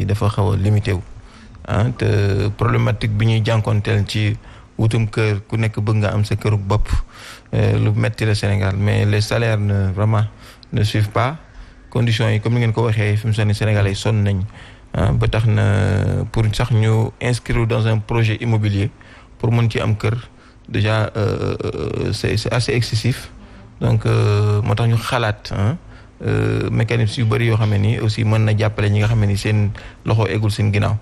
dafa xaw a limité wu te problématique bi ñuy jànkoonteel ci wutum kër ku nekk bëgg nga am sa këru bopp lu metti la Sénégal mais les salaires ne suivent pas conditions yi comme ni ngeen ko waxee fi mu sonn Sénégalais yi sonn nañ ba tax na pour sax ñu inscrire dans un projet immobilier pour mën ci am kër déjà c'est assez excessif donc moo tax ñu xalaat mécanisme yu bëri yoo xam ne nii aussi mën na jàppale ñi nga xam ne ni seen loxo eggul seen ginnaaw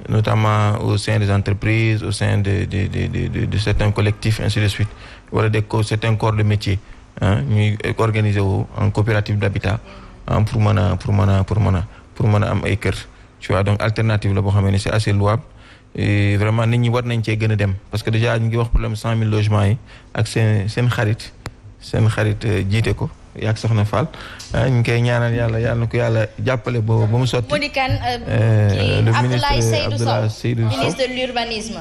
notamment au sein des entreprises au sein de certains collectifs ainsi de suite wala certains corps de métier ñuy organiser wu en coopérative d'habitat pour mën a am ay kër tu vois donc alternative la boo xam ne c'est assez louable et vraiment nit ñi war nañ cee gën a dem parce que déjà ñu ngi wax problème 100 000 logements yi ak seen xarit jiite ko yaag soxna Fall ñu ngi koy ñaanal yàlla na ko yàlla jàppale ba mu sotti. mu di kan le ministre Abdoulaye Seydou Sow ministre de l'urbanisme.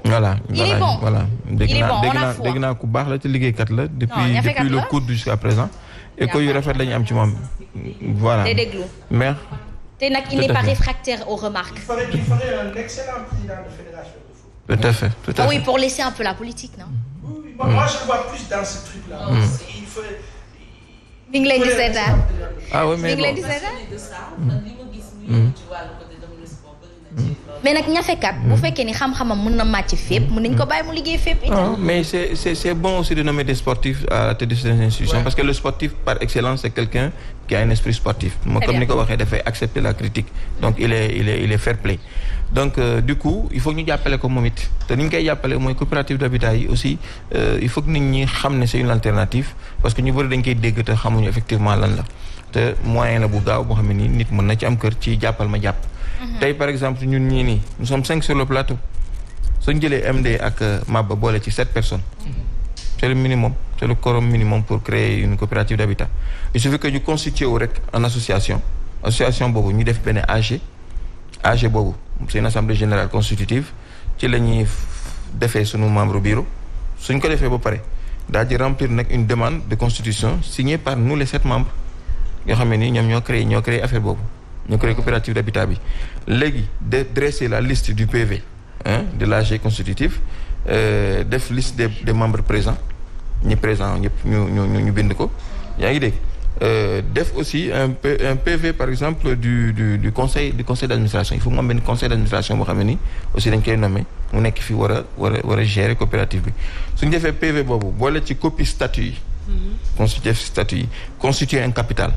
voilà voilà dégg naa ku baax la te liggéeykat la. depuis le coude jusqu'à présent. écho yu rafet la ñu am ci moom. voilà day déglu. mais. te nag il n'est pas réfractaire aux remarques. il ferait un excellent président de fédération de foot. Tout à fait. Oui, pour laisser un peu la politique, non? Oui, moi je vois plus dans ce truc-là. Il faut. mi ngi leen di seetaan. ah oui mais mi ngi leen di seetaan. mais nag ñafekat bu fekkee ni xam-xamam mën na màcc fépp mën nañ ko bàyyi mu liggéey fépp itam. mais c'est bon aussi de nommer des sportifs à la tête de ces institutions parce que le sportif par excellence c'est quelqu'un qui a un esprit sportif. moo comme ni ko waxee dafay accepter la critique donc il est fair play. donc du coup il faut ñu jàppale ko moom it te ni ñu koy jàppale mooy coopérative d'habitat yi aussi il faut que nit ñi xam ne c'est une alternative parce que ñu bëri dañ koy dégg te xamuñu effectivement lan la te moyen la bu gaaw boo xam ne nii nit mën na ci am kër ci jàppal ma jàpp. tey par exemple ñun ñii nii nous sommes 5 sur le plateau suñ jëlee MD ak Maba boole ci 7 personnes. c'est le minimum c'est le quorum minimum pour créer une coopérative d'habitat il suffit que ñu constitué wu rek en association boobu ñu def benn AG boobu c'est une assemblée générale constitutive ci la ñuy defee sunu membre bureau suñ ko defee ba pare daal di remplir nag une demande de constitution signée par nous les 7 membres yoo xam ne nii ñoom ñoo créé affaire boobu ñoo créé coopérative d'habitat bi léegi de dresser la liste du PV de l'AG constitutif def liste des membres présents ñi présents ñëpp ñu bind ko yaa ngi dégg def aussi un PV par exemple du conseil d'administration il faut mu am benn conseil d'administration boo xam ne ni aussi dañ koy nommer mu nekk fi war a gérer coopérative bi suñu defee PV boobu boole ci copie statut yi constituer un capital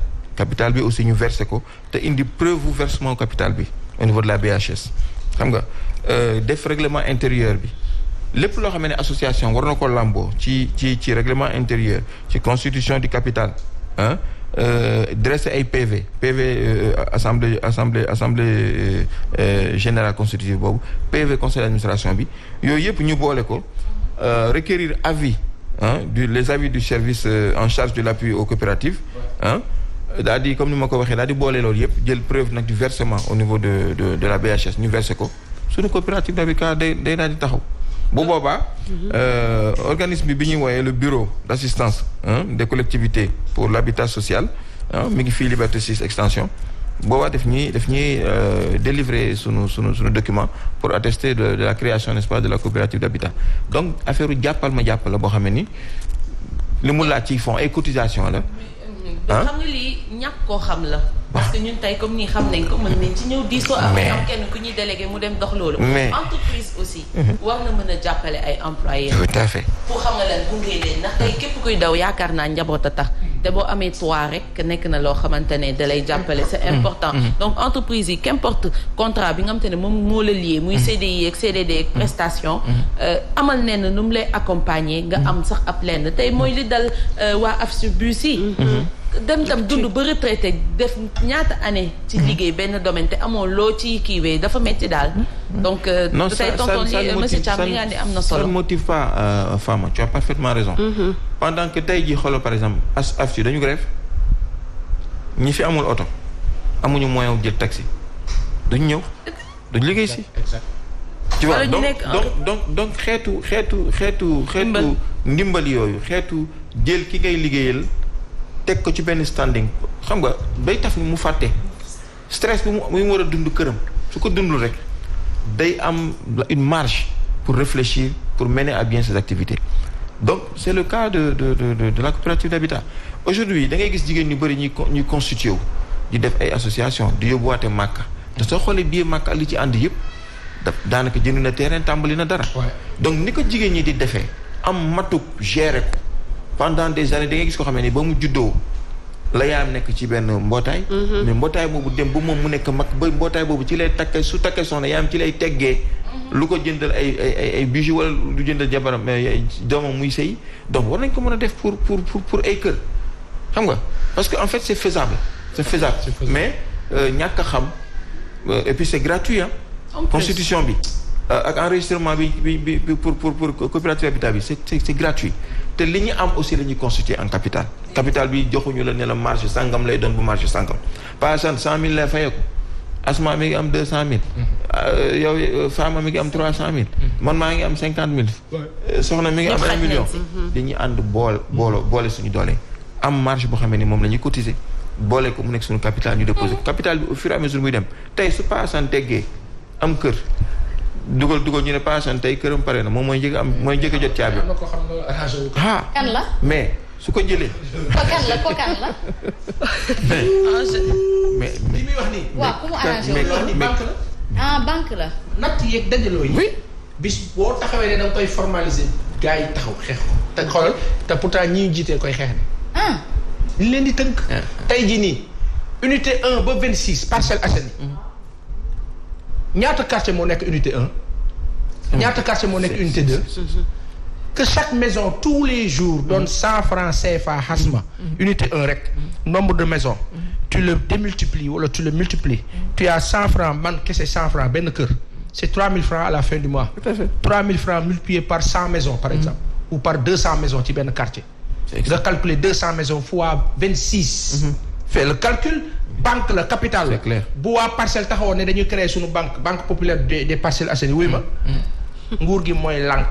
bi aussi ñu verser ko te indi preuve versement capital bi au niveau de la BHS xam nga def règlement intérieur bi lépp loo xam ne association war na ko lamboo ci règlement intérieur ci constitution du capital dresser ay PV assemblée générale constitutive boobu PV conseil d'administration bi yooyu yëpp ñu boole ko requérir avis les avis du service en charge de l'appui aux coopératives daal di comme ni ma ko waxee daal di boole loolu yëpp jël preuve nag du versement au niveau de la BHS ñu verser ko suñu coopérative d'habitat day daal di taxaw bu boobaa organisme bi ñuy wooyee le bureau d'assistance des collectivités pour l'habitat social mi ngi fii Liberté 6 extension boobaa daf ñuy délivrer sunu document pour attester de la création n'est-ce pas de la coopérative d'habitat donc affaire u jàppal ma jàppal la boo xam ne ni li mu laaj ci fonds ay cotisation la xam nga lii ñàkk koo xam la parce que ñun tey comme nii xam nañ ko mën nañ ci ñëw diisoo ak am kenn ku ñuy délégué mu dem dox loolu entreprise aussi war na mën a jàppale ay employés tout à fait pour xam nga leen gunge leen ndax tey képp kuy daw yaakaar naa njaboot a tax te boo amee toit rek nekk na loo xamante ne da lay jàppale c'est important donc entreprise yi qu'importe contrat bi nga xamante ne moom moo la lié muy CDI ak CDD ak prestation amal nenn nu mu lay accompagner nga am sax ab lenn tey mooy li dal waa AFSUBUS yi dem tam dund ba retraité def ñaata année ci liggéey benn domaine te amoo loo ci kiiwee dafa metti daal donc tey tonton li monsieur Thiam li nga ne am na solo ça ne motive pas Fama tu as parfaitement raison pendant que tey jii xoolal par exemple AFSU dañu grève ñi fi amul oto amuñu moyen jël taxi duñ ñëw duñ liggéey si tu vois donc xeetu ndimbal yooyu xeetu jël ki ngay liggéeyal teg ko ci benn standing xam nga day taf mu fàtte stress bi mu war a dund këram su ko dundul rek day am une marge pour réfléchir pour mener à bien ses activités donc c'est le cas de la coopérative d'habitat aujourd'hui da ngay gis jigéen ñu bëri ñuy constitué wu di def ay association di yóbbuwaate Màkka te soo xoolee biir Màkka li ci ànd yëpp daanaka jënd na terrain tàmbali na dara donc ni ko jigéen ñi di defee am matuk gérer ko pendant des années da ngay gis ko xam ne ni ba mu juddoo la yaayam nekk ci benn mbootaay mais mbootaay boobu dem ba moom mu nekk mag ba mbootaay boobu ci lay takkee su takkee soxna yaayam ci lay teggee lu ko jëndal ay bijoux wala lu jëndal jabaram doomam muy sëy donc war nañ ko mën a def pour ay kër xam nga parce que en fait c'est faisable mais ñàkk a xam et puis c'est gratuit constitution bi ak enregistrement bi pour coopérative habitat bi c'est gratuit te li ñu am aussi la ñuy constituer en capital bi joxuñu la ne la marge sangam lay doon bu marge sangam par exemple 100 000 lay fayeeku Asma mi ngi am 200 000 yow Fama mi ngi am 300 000 man maa ngi am 50 000 soxna mi ngi am 1 million dañuy ànd boole suñu doole am marge boo xamee ni moom la ñuy cotiser boole ko mu nekk suñu capital ñu déposer ko capital bi au fur et à mesure muy dem tey su paasan teggee am kër dugal ñu ne paasan tey këram pare na moom mooy njëkk a jot caabi kan la mais su ko jëlee ko kan la mais li muy wax nii waaw ku mu arrangé loolu banque la banque la natt yeeg dajaloo yi bis boo taxawee ne da nga koy formaliser gars yi taxaw xeex ko te xoolal te pourtant ñi ñu jiitee koy xeex ne li leen di tënk tey jii nii unité 1 ba 26 Parcelles Assainies ñaata quartier moo nekk unité 1 ñaata quartier moo nekk unité 2 que chaque maison tous les jours donne 100 francs CFA xasma unité 1 rek nombre de maisons tu le démultiplies wala tu le multiplies tu as 100 francs man kese 100 francs benn kër c'est 3000 francs à la fin du mois 3000 francs multipliés par 100 maisons par exemple ou par 200 maisons ci benn quartier nga calculer 200 maisons fois 26 fais le calcul banque la capital la bu waa parcelle taxawoon ne dañuy créer suñu banque populaire des Parcelles Assainies wuy ma nguur gi mooy lànk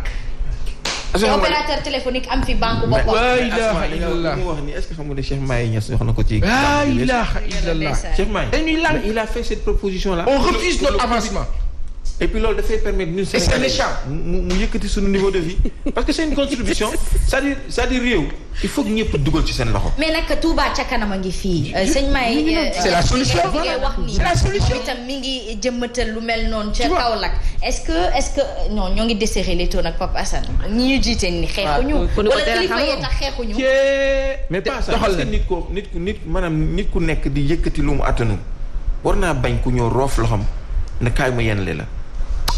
opérateur téléphonique am fi banque boppam. laa ilaaha illallah mu wax ni est-ce que xam nga ne Cheikh Maye Niass wax na ko ci. laa ilaaha illallah Cheikh Maye dañuy lan il a fait cette proposition là. on refuse notre avancement. et puis loolu dafay permettre ñun Sénégalais mu yëkkati suñu niveau de vie parce que c'est une contribution c'est-à-dire réew il faut que ñëpp dugal ci seen loxo. mais nag Touba ca kanam a ngi fii sëñ Maye. c'est la solution li ngay wax nii. c'est la solution itam mi ngi jëmmatal lu mel noonu ca Kaolack est-ce que non ñoo ngi desserrer les taux nag Papa Assane ñi ñu jiite ni xeexuñu. wala kilifa yi tax xeexuñu. mais pas ça parce que nit ku nekk di yëkkati lu mu attanu war naa bañ ku ñëw roof loxam ne kaay ma yenn la.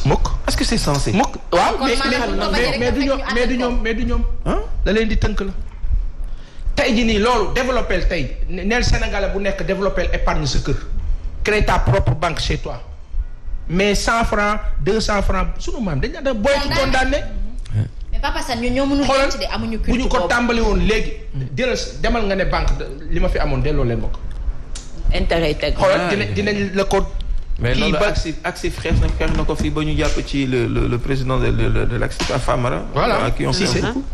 mukk est-ce que c'est censé. mukk waaw mais du ñoom la leen di tënk la. tey jii nii loolu développé tey neel Sénégalais bu nekk développé épargne sa kër. crée ta propre banque chez toi mais 100 francs 200 francs sunu maam dañ naan booy ci condamné. mais Papa Assane ñun ñoo mënul denc de amuñu culture bu ñu ko tàmbali woon léegi. demal nga ne banque li ma fi amoon delloo leen ma ko. intérêt yi teg. xoolal dinañ la ko. mais loolu actif xeex na ko fii ba ñu jàpp ci le président de l'ACSIF à Famara. voilà qui ont fait beaucoup.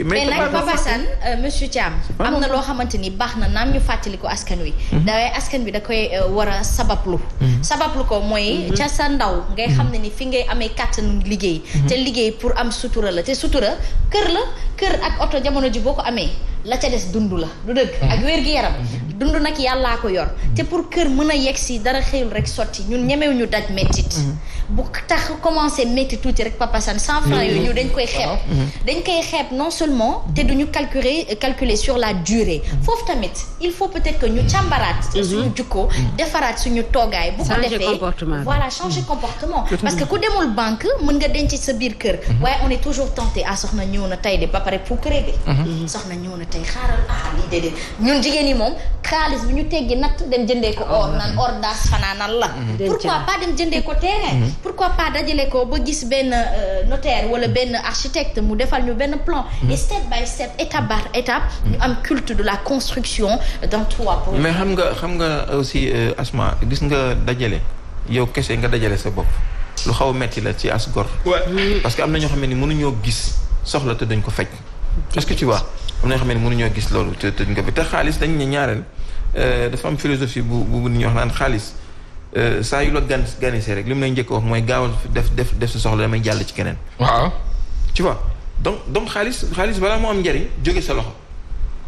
mais nag Papa Assane monsieur Thiam am na loo xamante ni baax na naam ñu fàttali ko askan wi. daway askan wi da koy war a sabablu. sabablu ko mooy ca sa ndaw ngay xam ne ni fi ngay amee kàttanu liggéey. te liggéey pour am sutura la te sutura kër ak oto jamono ji boo ko amee la ca des dund la du dëgg. ak wér gi yaram. dund nag yàllaa ko yor. te pour kër mën a yegg si dara xëyul rek sotti ñun ñemew ñu daj méttit. bu tax commencé métti tuuti rek Papa Assane 100 francs yooyu ñu dañ koy xeeb. dañ koy xeeb non seulement te duñu calculer sur la durée. foofu tamit il faut peut-être que ñu càmbaraat. suñu jukko defaraat suñu toogaay. bu ko defee voilà changer comportement. parce que ku demul banque mën nga denc sa biir kër. waaye on est toujours tenté soxna ñëw na tey de ba pare pour créer de. soxna ñëw na tey xaaral lii déedéet ñun jigéen ñi moom xaalis bi ñu teggi natt dem jëndee ko or naan or daas fanaanal la. pourquoi pas dem jëndee ko terrain. pourquoi pas dajale ko ba gis benn notaire wala benn architecte mu defal ñu benn plan. et step by step étape par étape ñu am culte de la construction dans tout. mais xam nga aussi Asma gis nga dajale yow kese nga dajale sa bopp lu xaw a metti la ci as gor. parce que am na ñoo xam ne ni mënuñoo gis soxla te dañ ko faj. est-ce que tu vois am na ñoo xam ne ni mënuñoo gis loolu te dañ ko fi te xaalis dañ ne ñaareel dafa am philosophie bu nit ñi wax naan xaalis saa yu la ganisee rek li mu lay njëkk wax mooy gaawal def sa soxla damay jàll ci keneen. waaw. tu vois donc xaalis balaa moo am njëriñ jóge sa loxo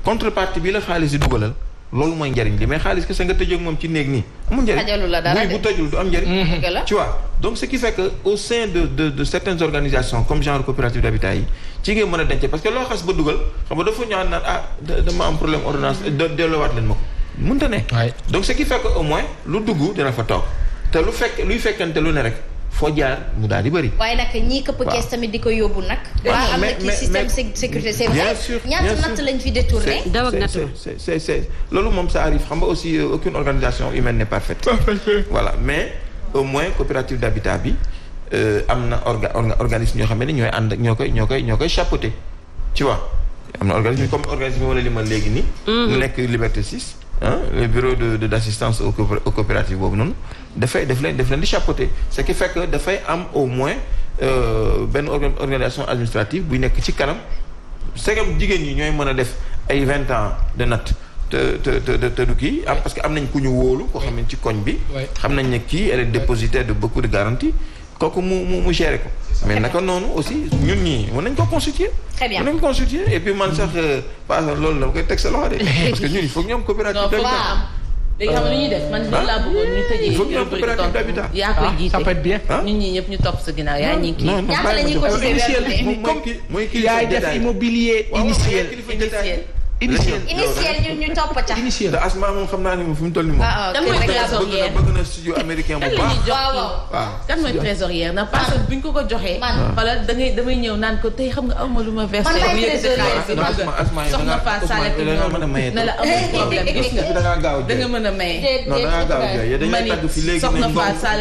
contrepartie bi la xaalis di dugalal loolu mooy njëriñ li mais xaalis kese nga tëjoo ak moom ci néeg nii amul njëriñ. xajalu la dara bu tojul du am njëriñ. tu vois donc ce qui fait que au sein de certaines organisations comme genre coopérative d'habitat yi ci ngeen mën a denc parce que loo xas ba dugal xam nga dafa ñëwaat naan dama am problème ordonnance delloowaat leen ma ko mënta ne. donc ce qui fait que au moins lu dugg dina fa toog te luy fekkante lu ne rek. foo jaar mu daal di bëri. waaye nag ñii këpp kees tamit di ko yóbbu nag. waaw am na ci système sécurité c'est vrai. ñaata natt lañ fi détourné. daw ak natt c'est loolu moom ça arrive xam nga aussi aucune organisation humaine n'est parfaite. voilà mais au moins coopérative d'habitat bi am na organisme yoo xam ne ñooy ànd ñoo koy chapeauter tu vois. am na organisme comme organisme wala li ma léegi nii. mu nekk Liberté 6. le bureau d'assistance aux coopératives boobu noonu daf leen di chapeauter ce qui fait que dafay am au moins benn organisation administrative buy nekk ci kanam segam jigéen ñi ñooy mën a def ay 20 ans de natt te du kii parce que am nañ ku ñu wóolu koo xam ne ci koñ bi xam nañ ne kii elle est dépositaire de beaucoup de garanties kooku mu gérer ko mais naka noonu aussi ñun ñii mën nañ ko constituer. très bien mën nañ ko constituer et puis man sax pas loolu la koy teg sa loxo de parce que ñun il faut que ñu am coopérative d'habitat. léegi xam nga lu ñuy def man loolu laa bëggoon ñu tëjee. il faut que ñu am coopérative d'habitat. yaa koy jiite ça peut être bien. ñun ñii ñëpp ñu topp sa ginnaaw yaa ñi kii. ñaata la ñuy cotiser mooy kii yaay def immobilier initial. initial ñu topp ca. initial te Asma moom xam naa ne moom fi mu toll nii moom. kan mooy trésorière bëgg na studio américain bu baax. waaw kan mooy trésorière ndax parce que buñ ko joxee. wala damay ñëw naan ko tey xam nga aw ma lu ma versé. man maay trésorière soxna Fatou Sall ne la amul problème gis nga da nga mën a maye. non da ngaa gaaw a jooy dañuy tàgg fi léegi soxna Fatou Sall